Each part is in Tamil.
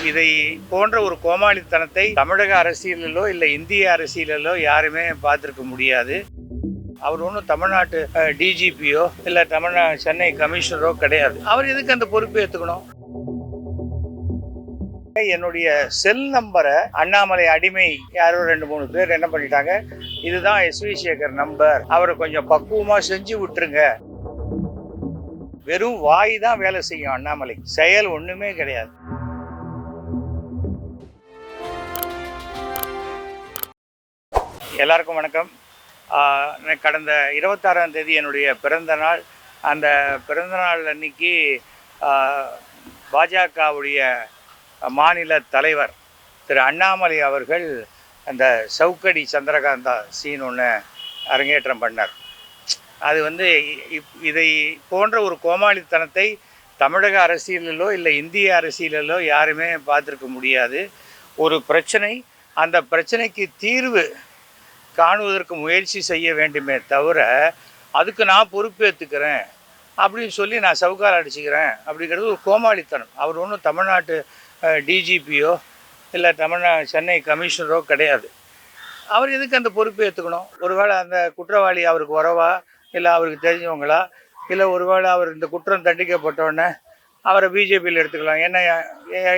இதை போன்ற ஒரு கோமாளித்தனத்தை தமிழக அரசியலிலோ இல்லை இந்திய அரசியலிலோ யாருமே பார்த்துருக்க முடியாது. அவர் ஒன்றும் தமிழ்நாட்டு டிஜிபியோ இல்லை சென்னை கமிஷனரோ கிடையாது. அவர் எதுக்கு அந்த பொறுப்பு ஏற்றுக்கணும்? என்னுடைய செல் நம்பரை அண்ணாமலை அடிமை யாரோ 2-3 பேர் என்ன பண்ணிட்டாங்க, இதுதான் எஸ்வி சேகர் நம்பர், அவரை கொஞ்சம் பக்குவமா செஞ்சு விட்டுருங்க. வெறும் வாய் தான் வேலை செய்யும் அண்ணாமலை, செயல் ஒண்ணுமே கிடையாது. எல்லாருக்கும் வணக்கம். கடந்த 26ஆம் தேதி என்னுடைய பிறந்த நாள். அந்த பிறந்த நாள் அன்னைக்கு பாஜகவுடைய மாநில தலைவர் திரு அண்ணாமலை அவர்கள் அந்த சவுக்கடி சந்திரகாந்தா சீன் ஒன்று அரங்கேற்றம் பண்ணார். அது இதை போன்ற ஒரு கோமாளித்தனத்தை தமிழக அரசியலிலோ இல்லை இந்திய அரசியலிலோ யாருமே பார்த்துருக்க முடியாது. ஒரு பிரச்சனை, அந்த பிரச்சனைக்கு தீர்வு காணுவதற்கு முயற்சி செய்ய வேண்டுமே தவிர அதுக்கு நான் பொறுப்பேற்றுக்கிறேன் அப்படின்னு சொல்லி நான் சவுக்கால் அடிச்சுக்கிறேன் அப்படிங்கிறது ஒரு கோமாளித்தனம். அவர் ஒன்றும் தமிழ்நாட்டு டிஜிபியோ இல்லை சென்னை கமிஷனரோ கிடையாது. அவர் எதுக்கு அந்த பொறுப்பு ஏற்றுக்கணும்? ஒருவேளை அந்த குற்றவாளி அவருக்கு உறவா, இல்லை அவருக்கு தெரிஞ்சவங்களா, இல்லை ஒருவேளை அவர் இந்த குற்றம் தண்டிக்கப்பட்டோடனே அவரை பிஜேபியில் எடுத்துக்கலாம். ஏன்னா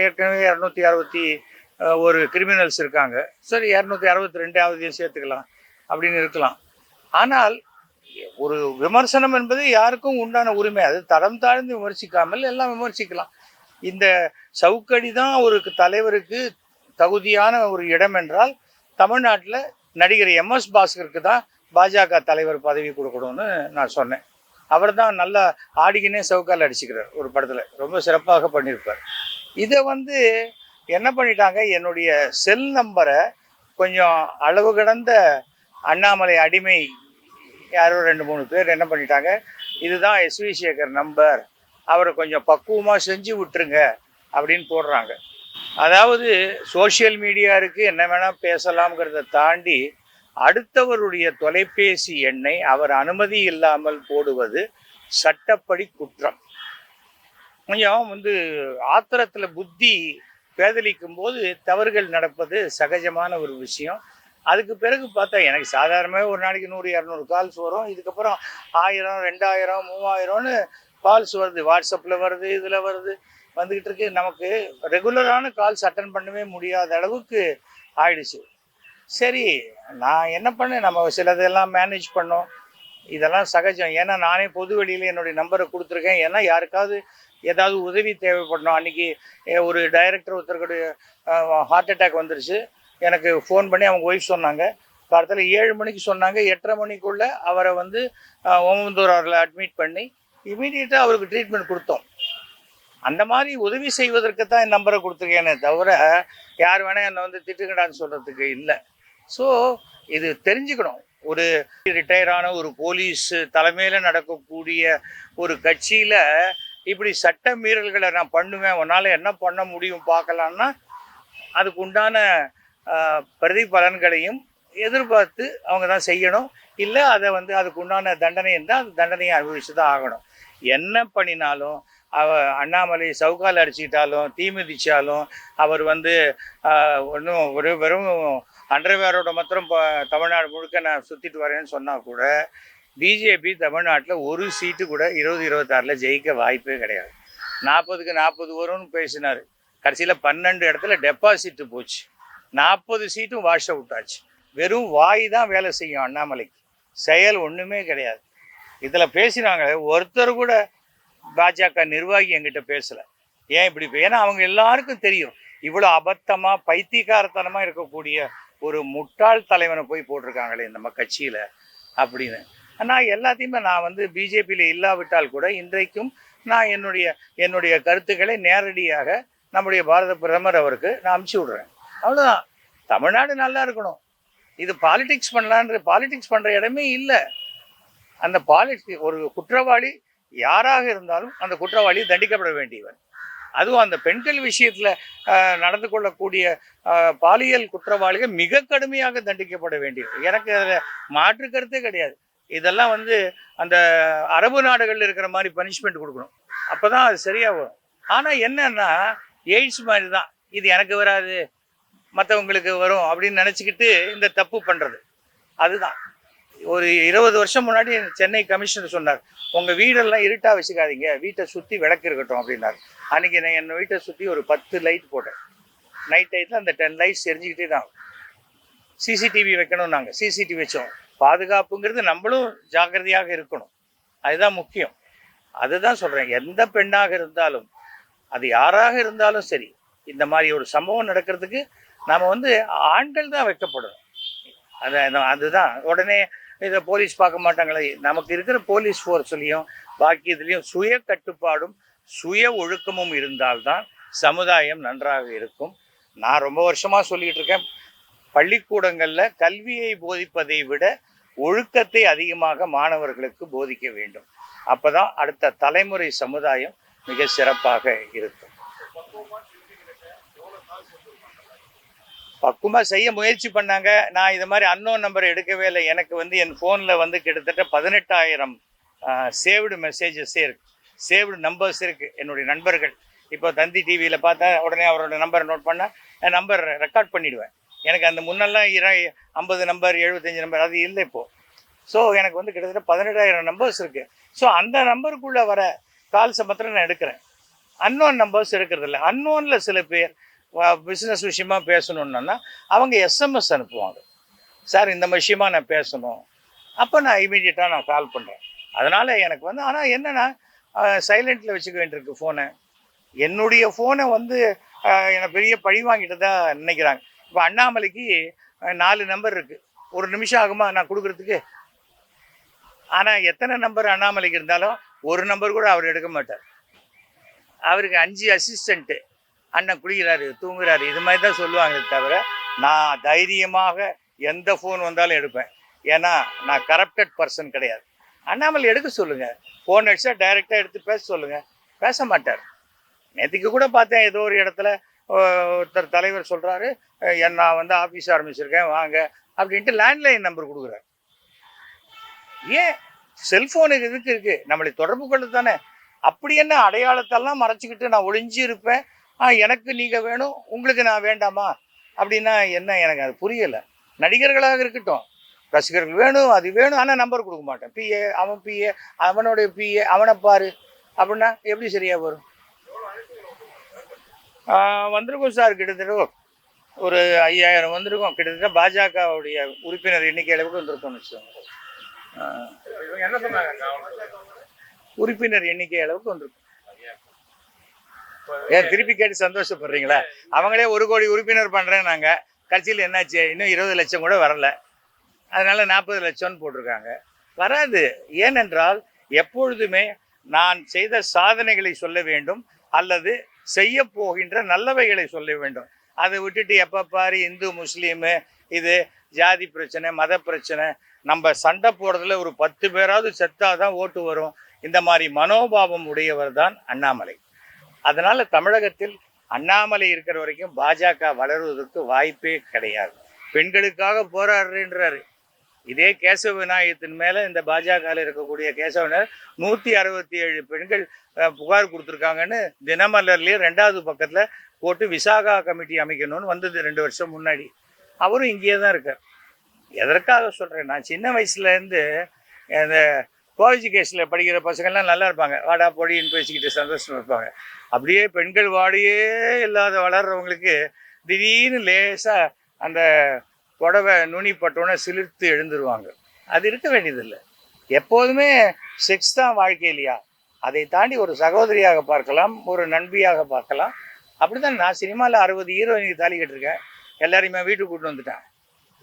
ஏற்கனவே 261 கிரிமினல்ஸ் இருக்காங்க. சரி, 262 சேர்த்துக்கலாம் அப்படின்னு இருக்கலாம். ஆனால் ஒரு விமர்சனம் என்பது யாருக்கும் உண்டான உரிமை. அது தடம் தாழ்ந்து விமர்சிக்காமல் எல்லாம் விமர்சிக்கலாம். இந்த சவுக்கடி தான் ஒரு தலைவருக்கு தகுதியான ஒரு இடம் என்றால் தமிழ்நாட்டில் நடிகர் MS பாஸ்கருக்கு தான் பாஜக தலைவர் பதவி கொடுக்கணும்னு நான் சொன்னேன். அவர் தான் நல்லா ஆடிக்கினே சவுக்கால் அடிச்சுக்கிறார். ஒரு படத்தில் ரொம்ப சிறப்பாக பண்ணியிருப்பார். இதை என்ன பண்ணிட்டாங்க, என்னுடைய செல் நம்பரை கொஞ்சம் அளவு கடந்த அண்ணாமலை அடிமை யாரோ 2-3 பேர் என்ன பண்ணிட்டாங்க, இதுதான் எஸ்வி சேகர் நம்பர், அவரை கொஞ்சம் பக்குவமாக செஞ்சு விட்டுருங்க அப்படின்னு போடுறாங்க. அதாவது சோஷியல் மீடியா இருக்குது, என்ன வேணால் பேசலாம்ங்கிறத தாண்டி அடுத்தவருடைய தொலைபேசி எண்ணை அவர் அனுமதி இல்லாமல் போடுவது சட்டப்படி குற்றம். கொஞ்சம் ஆத்திரத்தில் புத்தி பேதலிக்கும் போது தவறுகள் நடப்பது சகஜமான ஒரு விஷயம். அதுக்கு பிறகு பார்த்தா எனக்கு சாதாரணமாக ஒரு நாளைக்கு 100-200 கால்ஸ் வரும். இதுக்கப்புறம் 1000, 2000, 3000ன்னு கால்ஸ் வருது. வாட்ஸ்அப்பில் வருது, இதில் வருது, வந்துக்கிட்டு இருக்கு. நமக்கு ரெகுலரான கால்ஸ் அட்டன் பண்ணவே முடியாத அளவுக்கு ஆயிடுச்சு. சரி, நான் என்ன பண்ணேன், நம்ம சிலதெல்லாம் மேனேஜ் பண்ணோம். இதெல்லாம் சகஜம். ஏன்னா நானே பொது வெளியில் என்னுடைய நம்பரை கொடுத்துருக்கேன். ஏன்னா யாருக்காவது ஏதாவது உதவி தேவைப்படணும். அன்றைக்கி ஒரு டைரக்டர் ஒருத்தருடைய ஹார்ட் அட்டாக் வந்துருச்சு. எனக்கு ஃபோன் பண்ணி அவங்க ஒய்ஃப் சொன்னாங்க. காலத்தில் 7 மணிக்கு சொன்னாங்க. 8:30 மணிக்குள்ளே அவரை ஓமந்தூராரில் அட்மிட் பண்ணி இமீடியட்டாக அவருக்கு ட்ரீட்மெண்ட் கொடுத்தோம். அந்த மாதிரி உதவி செய்வதற்கு தான் என் நம்பரை கொடுத்துருக்கேனே தவிர யார் வேணால் என்னை திட்டுக்கடான்னு சொல்கிறதுக்கு இல்லை. ஸோ இது தெரிஞ்சுக்கணும். ஒரு ரிட்டையரான ஒரு போலீஸ் தலைமையில் நடக்கக்கூடிய ஒரு கட்சியில் இப்படி சட்ட மீறல்களை நான் பண்ணுவேன், உன்னால் என்ன பண்ண முடியும் பார்க்கலான்னா அதுக்கு உண்டான பிரதிபலன்களையும் எதிர்பார்த்து அவங்க தான் செய்யணும். இல்லை அதை அதுக்கு உண்டான தண்டனை இருந்தால் அந்த தண்டனையை அனுபவிச்சு தான் ஆகணும். என்ன பண்ணினாலும் அண்ணாமலை சவுக்கால் அடிச்சுக்கிட்டாலும் தீ மிதிச்சாலும் அவர் ஒன்றும் வெறும் அண்டர்வேரோட மாத்திரம் தமிழ்நாடு முழுக்க நான் சுற்றிட்டு வரேன்னு சொன்னால் கூட பிஜேபி தமிழ்நாட்டில் ஒரு சீட்டு கூட 2026 ஜெயிக்க வாய்ப்பே கிடையாது. 40க்கு 40 வரும்னு பேசினார். கடைசியில் 12 இடத்துல டெபாசிட்டு போச்சு. 40 சீட்டும் வாஷ் அவுட் ஆச்சு. வெறும் வாய் தான் வேலை செய்யும் அண்ணாமலைக்கு, செயல் ஒன்றுமே கிடையாது. இதில் பேசினாங்க, ஒருத்தர் கூட பாஜக நிர்வாகி என்கிட்ட பேசலை. ஏன் இப்படி? ஏன்னா அவங்க எல்லாருக்கும் தெரியும் இவ்வளோ அபத்தமாக பைத்தியக்காரத்தனமாக இருக்கக்கூடிய ஒரு முட்டாள் தலைவனை போய் போட்டிருக்காங்களே நம்ம கட்சியில் அப்படின்னு. ஆனால் எல்லாத்தையுமே நான் பிஜேபியில் இல்லாவிட்டால் கூட இன்றைக்கும் நான் என்னுடைய கருத்துக்களை நேரடியாக நம்முடைய பாரத பிரதமர் அவருக்கு நான் அனுப்பிச்சி விட்றேன். அவ்வளோதான். தமிழ்நாடு நல்லா இருக்கணும். இது பாலிடிக்ஸ் பாலிடிக்ஸ் பண்ணுற இடமே இல்லை. அந்த ஒரு குற்றவாளி யாராக இருந்தாலும் அந்த குற்றவாளி தண்டிக்கப்பட வேண்டியவன். அதுவும் அந்த பெண்கள் விஷயத்தில் நடந்து கொள்ளக்கூடிய பாலியல் குற்றவாளிகள் மிக கடுமையாக தண்டிக்கப்பட வேண்டியது. எனக்கு அதில் மாற்று கருத்தே கிடையாது. இதெல்லாம் வந்து அந்த அரபு நாடுகளில் இருக்கிற மாதிரி பனிஷ்மெண்ட் கொடுக்கணும். அப்போ தான் அது சரியாக வரும். ஆனால் என்னன்னா எய்ட்ஸ் மாதிரி தான், இது எனக்கு வராது மற்றவங்களுக்கு வரும் அப்படின்னு நினச்சிக்கிட்டு இந்த தப்பு பண்ணுறது. அதுதான் ஒரு 20 வருஷம் முன்னாடி சென்னை கமிஷனர் சொன்னார், உங்கள் வீடெல்லாம் இருட்டாக வச்சுக்காதீங்க, வீட்டை சுற்றி விளக்கு இருக்கட்டும் அப்படின்னார். அன்றைக்கி நான் என் வீட்டை சுற்றி ஒரு 10 லைட் போட்டேன். நைட் டைத்தில் அந்த 10 லைட்ஸ் எரிஞ்சிக்கிட்டே தான். சிசிடிவி வைக்கணும், நாங்கள் சிசிடிவி வச்சோம். பாதுகாப்புங்கிறது நம்மளும் ஜாக்கிரதையாக இருக்கணும், அதுதான் முக்கியம். அதுதான் சொல்கிறேன், எந்த பெண்ணாக இருந்தாலும் அது யாராக இருந்தாலும் சரி, இந்த மாதிரி ஒரு சம்பவம் நடக்கிறதுக்கு நாம் வந்து ஆண்கள் தான் வைக்கப்படணும். அதுதான் உடனே இதை போலீஸ் பார்க்க மாட்டாங்களே. நமக்கு இருக்கிற போலீஸ் ஃபோர்ஸ்லையும் பாக்கி இதுலேயும் சுய கட்டுப்பாடும் சுய ஒழுக்கமும் இருந்தால்தான் சமுதாயம் நன்றாக இருக்கும். நான் ரொம்ப வருஷமாக சொல்லிகிட்டு இருக்கேன், பள்ளிக்கூடங்களில் கல்வியை போதிப்பதை விட ஒழுக்கத்தை அதிகமாக மாணவர்களுக்கு போதிக்க வேண்டும். அப்போ தான் அடுத்த தலைமுறை சமுதாயம் மிக சிறப்பாக இருக்கும். பக்குவமாக செய்ய முயற்சி பண்ணாங்க. நான் இது மாதிரி அன்னோன் நம்பரை எடுக்கவே இல்லை. எனக்கு வந்து என் ஃபோனில் வந்து கிட்டத்தட்ட 18,000 சேவ்டு மெசேஜஸே இருக்குது, சேவ்டு நம்பர்ஸ் இருக்குது. என்னுடைய நண்பர்கள் இப்போ தந்தி டிவியில் பார்த்தா உடனே அவரோட நம்பரை நோட் பண்ணால் என் நம்பர் ரெக்கார்ட் பண்ணிவிடுவேன். எனக்கு அந்த முன்னெல்லாம் 50 நம்பர் 75 நம்பர் அது இல்லை இப்போது. ஸோ எனக்கு வந்து கிட்டத்தட்ட 18,000 நம்பர்ஸ் இருக்குது. ஸோ அந்த நம்பருக்குள்ளே வர கால்ஸை மாத்திரம் நான் எடுக்கிறேன். அன்னோன் நம்பர்ஸ் இருக்கிறதில்ல. அன்னோனில் சில பேர் பிஸ்னஸ் விஷயமா பேசணுன்னா அவங்க எஸ்எம்எஸ் அனுப்புவாங்க, சார் இந்த விஷயமா நான் பேசணும். அப்போ நான் இமீடியட்டாக நான் கால் பண்ணுறேன். அதனால் எனக்கு வந்து ஆனால் என்னென்னா சைலண்ட்டில் வச்சுக்க வேண்டியிருக்கு ஃபோனை. என்னுடைய ஃபோனை வந்து என்னை பெரிய பழி வாங்கிட்டு தான் நினைக்கிறாங்க. இப்போ அண்ணாமலைக்கு 4 நம்பர் இருக்குது. ஒரு நிமிஷம் ஆகுமா நான் கொடுக்குறதுக்கு? ஆனால் எத்தனை நம்பர் அண்ணாமலைக்கு இருந்தாலும் ஒரு நம்பர் கூட அவர் எடுக்க மாட்டார். அவருக்கு 5 அசிஸ்டண்ட்டு, அண்ணன் குளிக்கிறாரு தூங்குறாரு இது மாதிரி தான் சொல்லுவாங்களே தவிர நான் தைரியமாக எந்த ஃபோன் வந்தாலும் எடுப்பேன். ஏன்னா நான் கரப்டட் பர்சன் கிடையாது. அண்ணாமலை எடுக்க சொல்லுங்கள், ஃபோன் அடிச்சா டைரெக்டாக எடுத்து பேச சொல்லுங்கள். பேச மாட்டார். நேற்றுக்கு கூட பார்த்தேன், ஏதோ ஒரு இடத்துல ஒருத்தர் தலைவர் சொல்கிறாரு, நான் வந்து ஆஃபீஸ் ஆரம்பிச்சிருக்கேன் வாங்க அப்படின்ட்டு லேண்ட்லைன் நம்பர் கொடுக்குறாரு. ஏன் செல்ஃபோனுக்கு இதுக்கு இருக்குது, நம்மளை தொடர்பு கொள்ள தானே. அப்படி என்ன அடையாளத்தெல்லாம் மறைச்சிக்கிட்டு நான் ஒளிஞ்சு இருப்பேன், எனக்கு நீங்கள் வேணும் உங்களுக்கு நான் வேண்டாமா அப்படின்னா என்ன? எனக்கு அது புரியலை. நடிகர்களாக இருக்கட்டும், ரசிகர்கள் வேணும் அது வேணும், ஆனால் நம்பர் கொடுக்க மாட்டேன். பிஏ அவன் பிஏ அவனுடைய பிஏ அவனை பாரு அப்படின்னா எப்படி சரியாக வரும்? வந்திருக்கும் சார், கிட்டத்தட்ட ஒரு 5000 வந்திருக்கும். கிட்டத்தட்ட பாஜகவுடைய உறுப்பினர் எண்ணிக்கை அளவுக்கு வந்திருக்கும்னு வச்சுக்கோங்க. உறுப்பினர் எண்ணிக்கை அளவுக்கு வந்திருக்கும். ஏன் திருப்பி கேட்டு சந்தோஷப்படுறீங்களா? அவங்களே 1 கோடி உறுப்பினர் பண்ணுறேன் நாங்கள், கட்சியில் என்னாச்சு இன்னும் 20 லட்சம் கூட வரல, அதனால 40 லட்சம்னு போட்டிருக்காங்க. வராது. ஏனென்றால் எப்பொழுதுமே நான் செய்த சாதனைகளை சொல்ல வேண்டும் அல்லது செய்ய போகின்ற நல்லவைகளை சொல்ல வேண்டும். அதை விட்டுட்டு எப்போ பாரு இந்து முஸ்லீமு இது ஜாதி பிரச்சனை மத பிரச்சனை, நம்ம சண்டை போடுறதுல ஒரு 10 பேராவது செத்தாதான் ஓட்டு வரும். இந்த மாதிரி மனோபாவம் உடையவர் தான் அண்ணாமலை. அதனால் தமிழகத்தில் அண்ணாமலை இருக்கிற வரைக்கும் பாஜக வளருவதற்கு வாய்ப்பே கிடையாது. பெண்களுக்காக போராடுறேன்றாரு. இதே கேசவ விநாயகத்தின் மேலே இந்த பாஜகவில் இருக்கக்கூடிய கேசவ விநாயகர் 167 பெண்கள் புகார் கொடுத்துருக்காங்கன்னு தினமலர்லேயே 2வது பக்கத்தில் போட்டு விசாகா கமிட்டி அமைக்கணும்னு வந்தது 2 வருஷம் முன்னாடி. அவரும் இங்கேயே தான் இருக்கார். எதற்காக சொல்கிறேன், நான் சின்ன வயசுலேருந்து இந்த காலேஜ் கேஸில் படிக்கிற பசங்கள்லாம் நல்லா இருப்பாங்க, வாடா பொடின்னு பேசிக்கிட்டு சந்தோஷம் இருப்பாங்க. அப்படியே பெண்கள் வாடியே இல்லாத வளர்கிறவங்களுக்கு திடீர்னு லேசாக அந்த புடவை நுனி பட்டோன்னே சிலிர்த்து எழுந்துருவாங்க. அது இருக்க வேண்டியதில்லை. எப்போதுமே செக்ஸ் தான் வாழ்க்கை இல்லையா? அதை தாண்டி ஒரு சகோதரியாக பார்க்கலாம், ஒரு நண்பியாக பார்க்கலாம். அப்படி தான் நான் சினிமாவில் 60 ஹீரோயினுக்கு தாலி கட்டிருக்கேன். எல்லாரையுமே வீட்டுக்கு கூப்பிட்டு வந்துட்டேன்.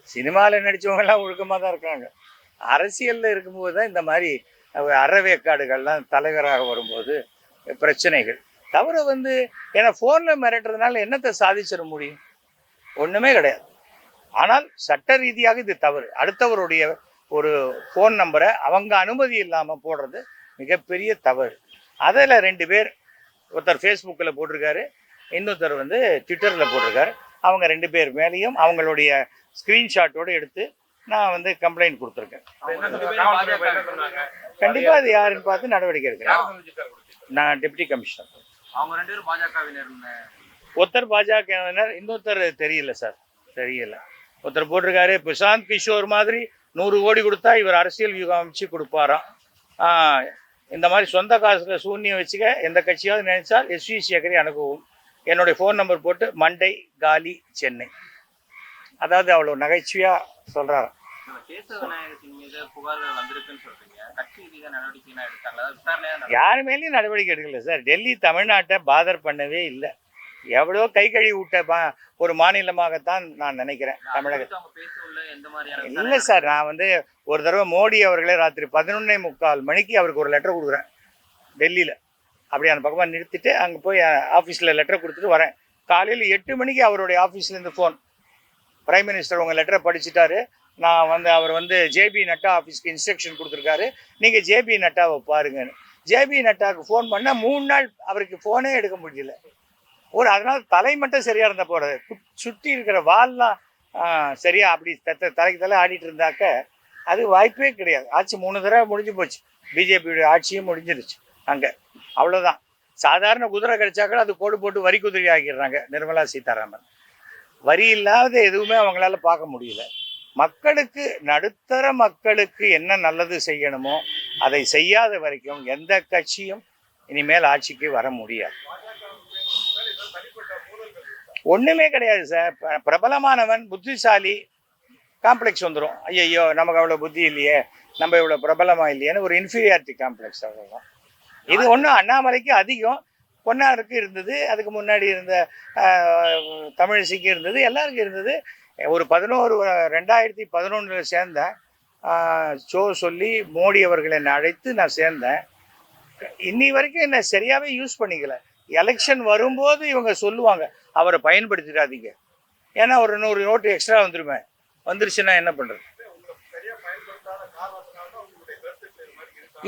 சினிமாவில் நடித்தவங்கெல்லாம் ஒழுக்கமாக தான் இருக்காங்க. அரசியலில் இருக்கும்போது தான் இந்த மாதிரி அறவேக்காடுகள்லாம் தலைவராக வரும்போது பிரச்சனைகள். தவிர வந்து ஏன்னா ஃபோனில் மிரட்டுறதுனால என்னத்தை சாதிச்சிட முடியும்? ஒன்றுமே கிடையாது. ஆனால் சட்ட ரீதியாக இது தவறு. அடுத்தவருடைய ஒரு ஃபோன் நம்பரை அவங்க அனுமதி இல்லாமல் போடுறது மிகப்பெரிய தவறு. அதில் 2 பேர், ஒருத்தர் ஃபேஸ்புக்கில் போட்டிருக்காரு, இன்னொருத்தர் வந்து ட்விட்டரில் போட்டிருக்காரு. அவங்க 2 பேர் மேலேயும் அவங்களுடைய ஸ்க்ரீன்ஷாட்டோடு எடுத்து நான் வந்து கம்ப்ளைண்ட் கொடுத்துருக்கேன். கண்டிப்பாக அது யாருன்னு பார்த்து நடவடிக்கை எடுக்கிறேன். நான் டெப்டி கமிஷனர். அவங்க 2 பேரும் பாஜகவினர். ஒருத்தர் பாஜகவினர், இன்னொருத்தர் தெரியல சார், தெரியல. ஒருத்தர் போட்டிருக்காரு பிரசாந்த் கிஷோர் மாதிரி 100 கோடி கொடுத்தா இவர் அரசியல் வியூகம் அமைச்சு கொடுப்பாராம். இந்த மாதிரி சொந்த காசில் சூன்யம் வச்சுக்க எந்த கட்சியாவது நினைச்சால் SV சேகரை அணுகவும். என்னுடைய ஃபோன் நம்பர் போட்டு மண்டை காலி சென்னை. அதாவது அவ்வளோ நகைச்சுவையாக சொல்கிறாரு. யாரு மேலேயும் நடவடிக்கை எடுக்கல சார். டெல்லி தமிழ்நாட்டை பாதர் பண்ணவே இல்லை. எவ்வளோ கை கழுவி விட்ட ஒரு மாநிலமாகத்தான் நான் நினைக்கிறேன் தமிழகத்தை. இல்லை சார், நான் வந்து ஒரு தடவை மோடி அவர்களே ராத்திரி 11:45 மணிக்கு அவருக்கு ஒரு லெட்டர் கொடுக்குறேன் டெல்லியில். அப்படி அந்த பக்கமாக நிறுத்திட்டு அங்கே போய் ஆஃபீஸில் லெட்டர் கொடுத்துட்டு வரேன். காலையில் 8 மணிக்கு அவருடைய ஆஃபீஸ்லேருந்து ஃபோன், பிரைம் மினிஸ்டர் உங்கள் லெட்டரை படிச்சுட்டாரு, நான் வந்து அவர் வந்து JB நட்டா ஆஃபீஸ்க்கு இன்ஸ்ட்ரக்ஷன் கொடுத்துருக்காரு, நீங்கள் JB நட்டாவை பாருங்கன்னு. JB நட்டாவுக்கு ஃபோன் பண்ணால் 3 நாள் அவருக்கு ஃபோனே எடுக்க முடியல. அதனால் தலை மட்டும் சரியாக இருந்தால் போகிறது, சுற்றி இருக்கிற வால்லாம் சரியாக அப்படி தலைக்கு தலை ஆடிட்டு இருந்தாக்க அது வாய்ப்பே கிடையாது. ஆட்சி 3 தடவை முடிஞ்சு போச்சு, பிஜேபியோடைய ஆட்சியும் முடிஞ்சிருச்சு அங்கே. அவ்வளோதான். சாதாரண குதிரை கிடைச்சாக்கள் அது கோடு போட்டு வரி குதிரை ஆக்கிடுறாங்க நிர்மலா சீதாராமன். வரி இல்லாத எதுவுமே அவங்களால பார்க்க முடியல. மக்களுக்கு, நடுத்தர மக்களுக்கு என்ன நல்லது செய்யணுமோ அதை செய்யாத வரைக்கும் எந்த கட்சியும் இனிமேல் ஆட்சிக்கு வர முடியாது. ஒன்றுமே கிடையாது சார். பிரபலமானவன் புத்திசாலி காம்ப்ளெக்ஸ் வந்துடும். ஐயோ நமக்கு அவ்வளோ புத்தி இல்லையே, நம்ம இவ்வளோ பிரபலமாக இல்லையேன்னு ஒரு இன்ஃபீரியாரிட்டி காம்ப்ளெக்ஸ். அவ்வளோதான். இது ஒன்றும் அண்ணாமலைக்கு அதிகம், பொன்னாருக்கு இருந்தது, அதுக்கு முன்னாடி இருந்த தமிழிசைக்கு இருந்தது, எல்லாருக்கும் இருந்தது. ஒரு 2011 சேர்ந்தேன். ஷோ சொல்லி மோடி அவர்கள் என்னை அழைத்து நான் சேர்ந்தேன். இன்னி வரைக்கும் என்னை சரியாகவே யூஸ் பண்ணிக்கல. எலெக்ஷன் வரும்போது இவங்க சொல்லுவாங்க அவரை பயன்படுத்திடாதீங்க, ஏன்னா ஒரு 100 நோட்டு எக்ஸ்ட்ரா வந்துருச்சுன்னா என்ன பண்ணுறது?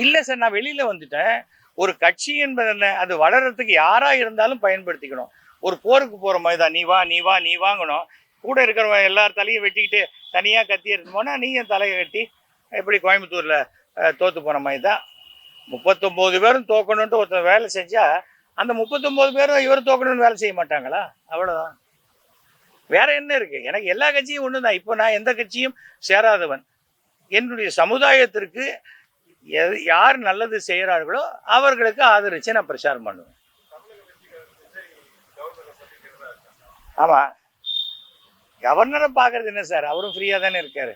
இல்லை சார், நான் வெளியில் வந்துட்டேன். ஒரு கட்சி என்பது என்ன, அது வளர்கிறதுக்கு யாராக இருந்தாலும் பயன்படுத்திக்கணும். ஒரு போருக்கு போகிற மாதிரி தான், நீ வாங்கணும். கூட இருக்கிறவங்க எல்லார் தலையும் வெட்டிக்கிட்டு தனியாக கத்தி எடுத்து போனால் நீயும் தலையை கட்டி எப்படி கோயம்புத்தூரில் தோற்று போன மாதிரி தான். 39 பேரும் தோக்கணுன்ட்டு ஒருத்தர் வேலை செஞ்சால் அந்த 39 பேரும் இவர் தோக்கணும்னு வேலை செய்ய மாட்டாங்களா? அவ்வளோதான். வேற என்ன இருக்குது? எனக்கு எல்லா கட்சியும் ஒன்று தான். இப்போ நான் எந்த கட்சியும் சேராதவன். என்னுடைய சமுதாயத்திற்கு யார் நல்லது செய்கிறார்களோ அவர்களுக்கு ஆதரித்து நான் பிரச்சாரம் பண்ணுவேன். ஆமாம், கவர்னரை பார்க்கறது என்ன சார், அவரும் ஃப்ரீயாக தானே இருக்கார்.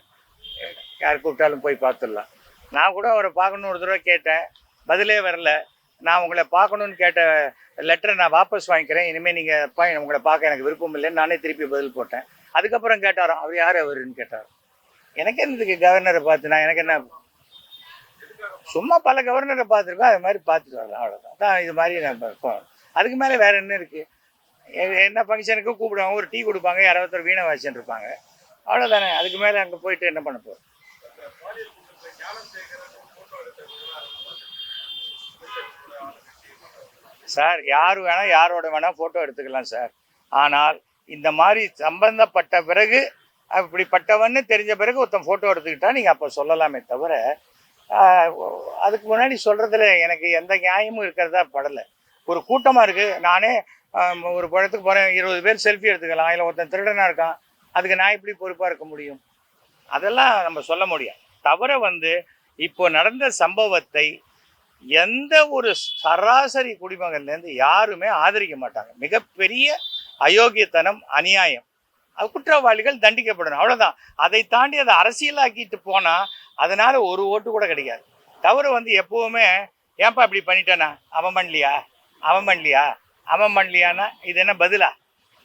யார் கூப்பிட்டாலும் போய் பார்த்துடலாம். நான் கூட அவரை பார்க்கணுன்னு ஒரு தடவை கேட்டேன், பதிலே வரல. நான் உங்களை பார்க்கணுன்னு கேட்ட லெட்டரை நான் வாபஸ் வாங்கிக்கிறேன், இனிமேல் நீங்கள் உங்களை பார்க்க எனக்கு விருப்பம் இல்லைன்னு நானே திருப்பி பதில் போட்டேன். அதுக்கப்புறம் கேட்டாராம், அவர் யார் அவருன்னு கேட்டார். எனக்கு என்னதுக்கு கவர்னரை பார்த்து, நான் எனக்கு என்ன, சும்மா பல கவர்னரை பார்த்துருக்கோம், அது மாதிரி பார்த்துட்டு வரலாம், அவ்வளோதான். தான் இது மாதிரி நான் அதுக்கு மேலே வேறு என்ன இருக்குது? என்ன ஃபங்க்ஷனுக்கு கூப்பிடுவாங்க, ஒரு டீ கொடுப்பாங்க, யாராவது வீணை வாசிச்சுட்டு இருப்பாங்க, அவ்வளோதானே. அதுக்கு மேலே அங்கே போயிட்டு என்ன பண்ண போகிறோம்? சார், யார் வேணால் யாரோட வேணால் ஃபோட்டோ எடுத்துக்கலாம் சார். ஆனால் இந்த மாதிரி சம்பந்தப்பட்ட பிறகு, அப்படிப்பட்டவன்னு தெரிஞ்ச பிறகு ஒருத்தன் ஃபோட்டோ எடுத்துக்கிட்டா நீங்கள் அப்போ சொல்லலாமே தவிர, அதுக்கு முன்னாடி சொல்கிறதுல எனக்கு எந்த நியாயமும் இருக்கிறதா படலை. ஒரு கூட்டமாக இருக்குது, நானே ஒரு படத்துக்கு போகிறேன், 20 பேர் செல்ஃபி எடுத்துக்கலாம், இல்லை ஒருத்தன் திருடனாக இருக்கான், அதுக்கு நான் எப்படி பொறுப்பாக இருக்க முடியும்? அதெல்லாம் நம்ம சொல்ல முடியாது. தவிர இப்போ நடந்த சம்பவத்தை எந்த ஒரு சராசரி குடிமகன்லேருந்து யாருமே ஆதரிக்க மாட்டாங்க. மிகப்பெரிய அயோக்கியத்தனம், அநியாயம். குற்றவாளிகள் தண்டிக்கப்படணும், அவ்வளோதான். அதை தாண்டி அதை அரசியலாக்கிட்டு போனால் அதனால் ஒரு ஓட்டு கூட கிடைக்காது. தவிர எப்போவுமே ஏன்பா இப்படி பண்ணிட்டேனா, அவன் பண்ணலியான்னா இது என்ன பதிலா?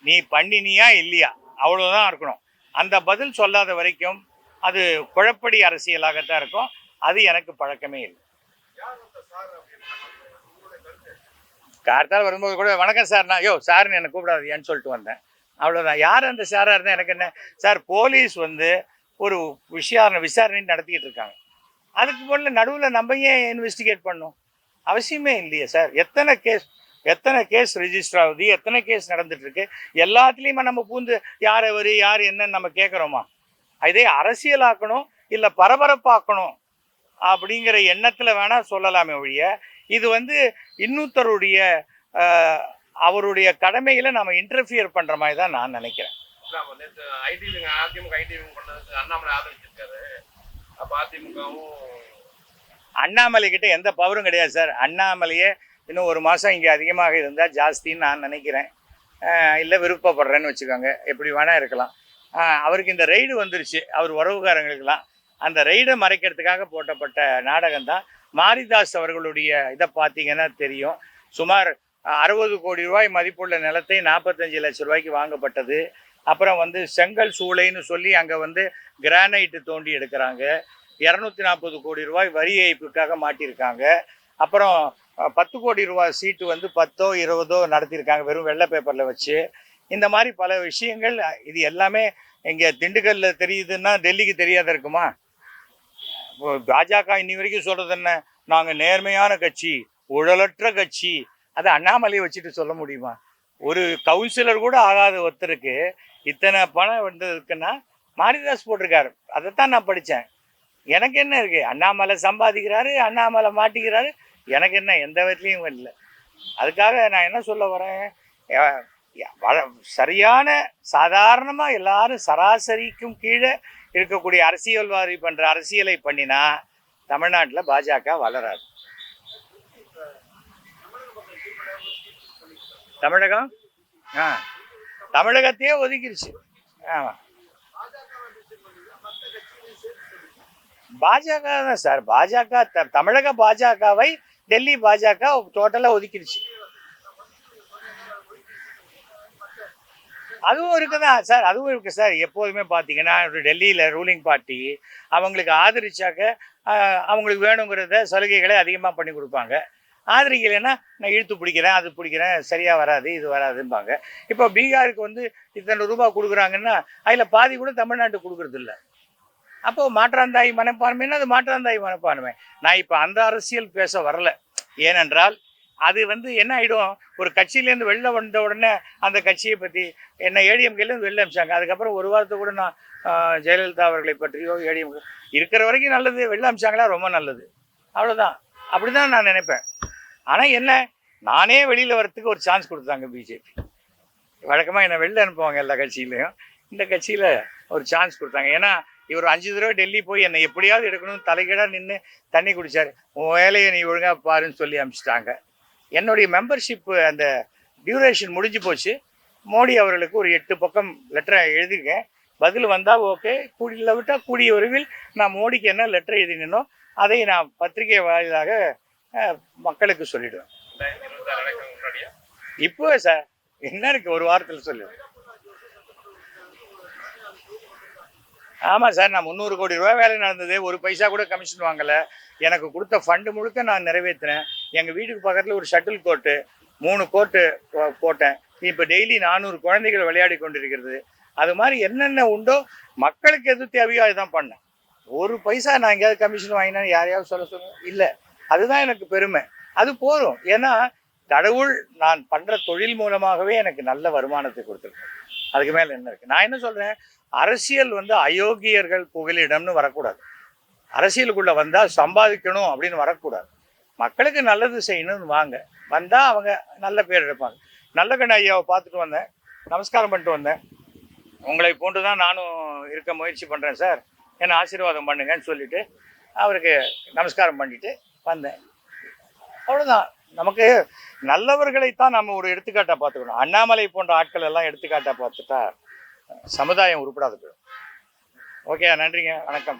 நீ பண்ணினியா இல்லையா, அவ்வளோதான் இருக்கணும். அந்த பதில் சொல்லாத வரைக்கும் அது குழப்படி அரசியலாகத்தான் இருக்கும். அது எனக்கு பழக்கமே இல்லை. கார்த்தால் வரும்போது கூட வணக்கம் சார், நான் சார்னு என்னை கூப்பிடாது ஏன்னு சொல்லிட்டு வந்தேன், அவ்வளோதான். யார் அந்த சாராக இருந்தால் எனக்கு என்ன சார்? போலீஸ் ஒரு விசாரணை நடத்திக்கிட்டு இருக்காங்க. அதுக்கு முதல்ல நடுவில் நம்ம ஏன் இன்வெஸ்டிகேட் பண்ணணும்? அவசியமே இல்லையே சார். எத்தனை கேஸ் ரெஜிஸ்டர் ஆகுது, எத்தனை கேஸ் நடந்துட்டு இருக்கு, எல்லாத்துலேயுமே நம்ம பூந்து யார் என்னன்னு நம்ம கேட்குறோமா? இதே அரசியலாக்கணும் இல்லை பரபரப்பாக்கணும் அப்படிங்கிற எண்ணத்தில் வேணால் சொல்லலாமே ஒழிய இது வந்து இன்னொருத்தருடைய அவருடைய கடமைகளை நம்ம இன்டர்ஃபியர் பண்ணுற மாதிரி தான் நான் நினைக்கிறேன். அண்ணாமலை கிட்ட எந்த பவரும் கிடையாது சார். அண்ணாமலையே இன்னும் ஒரு மாதம் இங்கே அதிகமாக இருந்தால் ஜாஸ்தின்னு நான் நினைக்கிறேன். இல்லை விருப்பப்படுறேன்னு வச்சுக்கோங்க, எப்படி வேணால் இருக்கலாம். அவருக்கு இந்த ரெய்டு வந்துருச்சு, அவர் உறவுக்காரங்களுக்கெல்லாம் அந்த ரெய்டை மறைக்கிறதுக்காக போட்டப்பட்ட நாடகம் தான். மாரிதாஸ் அவர்களுடைய இதை பார்த்தீங்கன்னா தெரியும். சுமார் 60 கோடி ரூபாய் மதிப்புள்ள நிலத்தை 45 லட்சம் ரூபாய்க்கு வாங்கப்பட்டது. அப்புறம் வந்து செங்கல் சூளைன்னு சொல்லி அங்கே வந்து கிரானைட்டு தோண்டி எடுக்கிறாங்க. 240 கோடி ரூபாய் வரி ஏய்ப்புக்காக மாட்டியிருக்காங்க. அப்புறம் 10 கோடி ரூபாய் சீட்டு வந்து 10ஓ 20ஓ நடத்தியிருக்காங்க வெறும் வெள்ளை பேப்பரில் வச்சு. இந்த மாதிரி பல விஷயங்கள். இது எல்லாமே இங்கே திண்டுக்கல்லில் தெரியுதுன்னா டெல்லிக்கு தெரியாத இருக்குமா? பாஜக இன்னி வரைக்கும் சொல்கிறது என்ன, நாங்கள் நேர்மையான கட்சி, ஊழலற்ற கட்சி. அதை அண்ணாமலையை வச்சுட்டு சொல்ல முடியுமா? ஒரு கவுன்சிலர் கூட ஆகாத ஒருத்தருக்கு இத்தனை பணம் வந்ததுக்குன்னா மாரிதாஸ் போட்டிருக்காரு. அதைத்தான் நான் படித்தேன். எனக்கு என்ன இருக்குது? அண்ணாமலை சம்பாதிக்கிறாரு, அண்ணாமலை மாட்டிக்கிறாரு, எனக்கு என்ன எந்த விதத்துலையும் இல்லை. அதுக்காக நான் என்ன சொல்ல வரேன், சரியான சாதாரணமாக எல்லாரும் சராசரிக்கும் கீழே இருக்கக்கூடிய அரசியல்வாதி பண்ணுற அரசியலை பண்ணினா தமிழ்நாட்டில் பாஜக வளராது. தமிழகம் தமிழகத்தையே ஒதுக்கிடுச்சு. ஆமாம், பாஜக தான் சார். பாஜக தமிழக பாஜகவை டெல்லி பாஜக டோட்டலாக ஒதுக்கிடுச்சு. அதுவும் இருக்குதான் சார், அதுவும் இருக்குது சார். எப்போதுமே பார்த்தீங்கன்னா டெல்லியில் ரூலிங் பார்ட்டி அவங்களுக்கு ஆதரிச்சாக்க அவங்களுக்கு வேணுங்கிறத சலுகைகளை அதிகமாக பண்ணி கொடுப்பாங்க. ஆதரிக்கலைன்னா நான் இழுத்து பிடிக்கிறேன், அது பிடிக்கிறேன், சரியாக வராது, இது வராதும்பாங்க. இப்போ பீகாருக்கு வந்து இத்தனை ரூபா கொடுக்குறாங்கன்னா அதில் பாதி கூட தமிழ்நாட்டுக்கு கொடுக்குறதில்ல. அப்போது மாற்றாந்தாய் மனப்பான்மைன்னா அது மாற்றாந்தாய் மனப்பான்மை. நான் இப்போ அந்த அரசியல் பேச வரல. ஏனென்றால் அது வந்து என்ன ஆகிடும், ஒரு கட்சியிலேருந்து வெளில வந்த உடனே அந்த கட்சியை பற்றி என்ன ஏடிஎம்கேலேருந்து வெளில அமிச்சாங்க. அதுக்கப்புறம் ஒரு வாரத்தை கூட நான் ஜெயலலிதா அவர்களை பற்றியோ ஏடிஎம்கே இருக்கிற வரைக்கும் நல்லது, வெளில அமிச்சாங்களா ரொம்ப நல்லது, அவ்வளோதான். அப்படி தான் நான் நினைப்பேன். ஆனால் என்ன, நானே வெளியில் வரத்துக்கு ஒரு சான்ஸ் கொடுத்தாங்க பிஜேபி. வழக்கமாக என்னை வெளில அனுப்புவாங்க எல்லா கட்சியிலையும். இந்த கட்சியில் ஒரு சான்ஸ் கொடுத்தாங்க. ஏன்னா இவர் 5 தடவை டெல்லி போய் என்னை எப்படியாவது எடுக்கணும்னு தலைகீழாக நின்று தண்ணி குடித்தார். உன் வேலையை நீ ஒழுங்காக பாருன்னு சொல்லி அனுப்பிச்சிட்டாங்க. என்னுடைய மெம்பர்ஷிப்பு அந்த டியூரேஷன் முடிஞ்சு போச்சு. மோடி அவர்களுக்கு ஒரு 8 பக்கம் லெட்டரை எழுதியிருக்கேன். பதில் வந்தால் ஓகே, கூடியில் விட்டால் கூடிய விரைவில் நான் மோடிக்கு என்ன லெட்டர் எழுதினோ அதை நான் பத்திரிகை வாயிலாக மக்களுக்கு சொல்லிவிடுவேன். இப்போ சார் என்ன இருக்குது, ஒரு வாரத்தில் சொல்லிடுவேன். ஆமாம் சார், நான் 300 கோடி ரூபா வேலை நடந்தது, ஒரு பைசா கூட கமிஷன் வாங்கலை. எனக்கு கொடுத்த ஃபண்டு முழுக்க நான் நிறைவேற்றினேன். எங்கள் வீட்டுக்கு பக்கத்தில் ஒரு ஷட்டில் கோர்ட்டு 3 கோர்ட்டு போட்டேன். இப்போ டெய்லி 400 குழந்தைகள் விளையாடி கொண்டிருக்கிறது. அது மாதிரி என்னென்ன உண்டோ மக்களுக்கு எது தேவையோ அதுதான் பண்ணேன். ஒரு பைசா நான் எங்கேயாவது கமிஷன் வாங்கினேன்னு யாரையாவது சொல்ல இல்லை. அதுதான் எனக்கு பெருமை, அது போதும். ஏன்னா கடவுள் நான் பண்ணுற தொழில் மூலமாகவே எனக்கு நல்ல வருமானத்தை கொடுத்துருக்கேன். அதுக்கு மேலே என்ன இருக்குது? நான் என்ன சொல்கிறேன், அரசியல் வந்து அயோக்கியர்கள் புகலிடம்னு வரக்கூடாது. அரசியலுக்குள்ளே வந்தால் சம்பாதிக்கணும் அப்படின்னு வரக்கூடாது. மக்களுக்கு நல்லது செய்யணும்னு வாங்க, வந்தால் அவங்க நல்ல பேர் எடுப்பாங்க. நல்லகண்ண ஐயாவை பார்த்துட்டு வந்தேன், நமஸ்காரம் பண்ணிட்டு வந்தேன். உங்களை போன்று தான் நானும் இருக்க முயற்சி பண்ணுறேன் சார், என்னை ஆசீர்வாதம் பண்ணுங்கன்னு சொல்லிவிட்டு அவருக்கு நமஸ்காரம் பண்ணிட்டு வந்தேன். அவ்வளோதான். நமக்கு நல்லவர்களைத்தான் நம்ம ஒரு எடுத்துக்காட்டாக பார்த்துக்கணும். அண்ணாமலை போன்ற ஆட்கள் எல்லாம் எடுத்துக்காட்டாக பார்த்துட்டா சமுதாயம் உருப்படாது போயிடும். ஓகே, நன்றிங்க, வணக்கம்.